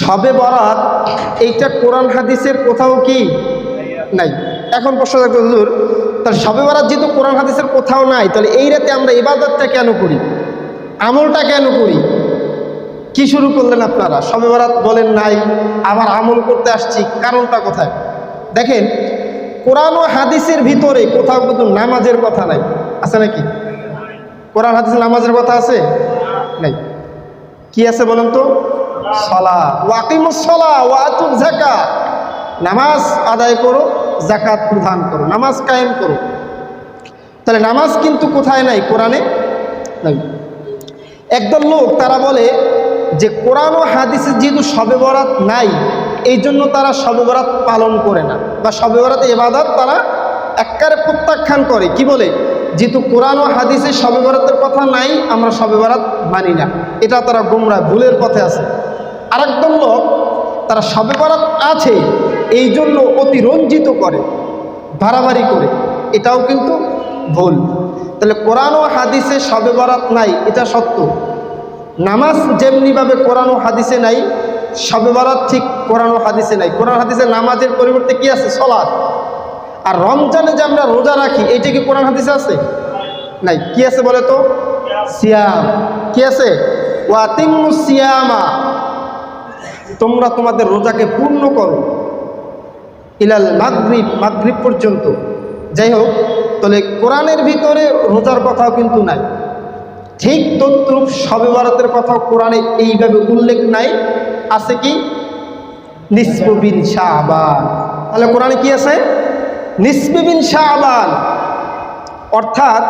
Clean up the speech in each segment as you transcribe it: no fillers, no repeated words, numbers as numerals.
শবে বরাত এইটা কোরআন হাদিসের কোথাও কি নাই। এখন প্রশ্ন থাকবে, হুজুর তাহলে শবে বরাত যেহেতু কোরআন হাদিসের কোথাও নাই, তাহলে এই রাতে আমরা ইবাদতটা কেন করি, আমলটা কেন করি? কি শুরু করলেন আপনারা? শবে বরাত বলেন নাই, আবার আমল করতে আসছি, কারণটা কোথায়? দেখেন, কোরআন ও হাদিসের ভিতরে কোথাও কিন্তু নামাজের কথা নাই, আছে নাকি? কোরআন হাদিসে নামাজের কথা আছে? নাই। কি আছে বলেন তো? সালাত, ওয়াকিমুস সালাহ ওয়া আতুজ যাকাত, নামাজ আদায় করো, যাকাত প্রদান করো, নামাজ কায়েম করো। তাহলে নামাজ কিন্তু কোথায় নাই? কোরআনে নাই। একদল লোক তারা বলে যে কোরআন ও হাদিসে যেহেতু শবে বরাত নাই, এই জন্য তারা শবে বরাত পালন করে না, বা শবে বরাতে ইবাদত তারা একবারে প্রত্যাখ্যান করে। কি বলে? যেহেতু কোরআন ও হাদিসে শবে বরাতের কথা নাই, আমরা শবে বরাত মানি না। এটা তারা গোমরাহ, ভুলের পথে আছে। আরেকদল লোক তারা শবে বরাত আছে এই জন্য অতিরঞ্জিত করে, বাড়াবাড়ি করে, এটাও কিন্তু ভুল। তাহলে কোরআন ও হাদিসে শবে বরাত নাই, এটা সত্য। নামাজ যেমনিভাবে কোরআন ও হাদিসে নাই, শবে বরাত ঠিক কোরআন ও হাদিসে নাই। কোরআন হাদিসে নামাজের পরিবর্তে কি আছে? সালাত। আর রমজানে যে আমরা রোজা রাখি, এইটা কি কোরআন হাদিসে আছে? নাই। কি আছে বলে তো? সিয়াম। কি আছে? ওয়াতিমুস সিয়ামা, তোমরা তোমাদের রোজাকে পূর্ণ করো, ইলাল মাগরিব, মাগরিব পর্যন্ত। যাই হোক, তাহলে কোরআনের ভিতরে রোজার কথাও কিন্তু নাই। ঠিক তদ্রূপ শবে বরাতের কথাও কোরআনে এইভাবে উল্লেখ নাই। আছে কি? নিসফু বিন শাবান। তাহলে কোরআনে কি আছে? নিসফু বিন শাবান, অর্থাৎ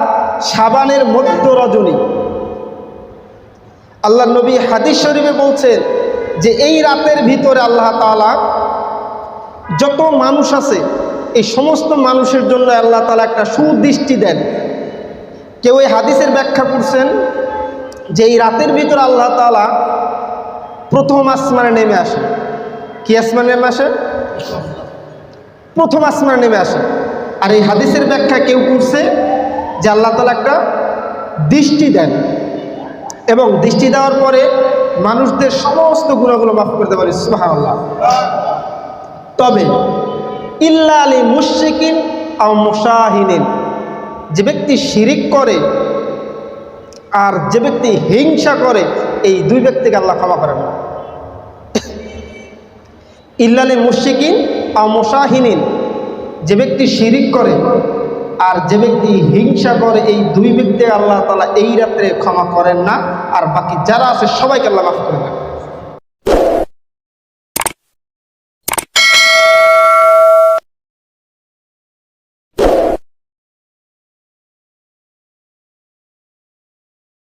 শাবানের মধ্য রজনী। আল্লাহ নবী হাদিস শরীফে বলছেন যে এই রাতের ভিতরে আল্লাহ তাআলা যত মানুষ আছে, এই সমস্ত মানুষের জন্য আল্লাহ তাআলা একটা সুদৃষ্টি দেন। কেউ এই হাদিসের ব্যাখ্যা করছেন যে এই রাতের ভিতরে আল্লাহ তাআলা প্রথম আসমানে নেমে আসে। কি আসমানে নেমে আসে? প্রথম আসমানে নেমে আসে। আর এই হাদিসের ব্যাখ্যা কেউ করছে যে আল্লাহ তাআলা একটা দৃষ্টি দেন, এবং দৃষ্টি দেওয়ার পরে মানুষদের সমস্ত গুনাহগুলো মাফ করতে পারে। সুবহানাল্লাহ। তবে ইল্লা আলি মুশরিকিন আও মুশাহিনিন, যে ব্যক্তি শিরিক করে আর যে ব্যক্তি হিংসা করে, এই দুই ব্যক্তিকে আল্লাহ ক্ষমা করেন না। ইল্লা আলি মুশরিকিন আও মুশাহিনিন, যে ব্যক্তি শিরিক করে আর যে ব্যক্তি হিংসা করে, এই দুই ব্যক্তি আল্লাহ তাআলা এই রাত্রে ক্ষমা করেন না। আর বাকি যারা আছে সবাইকে আল্লাহ মাফ করে দেন।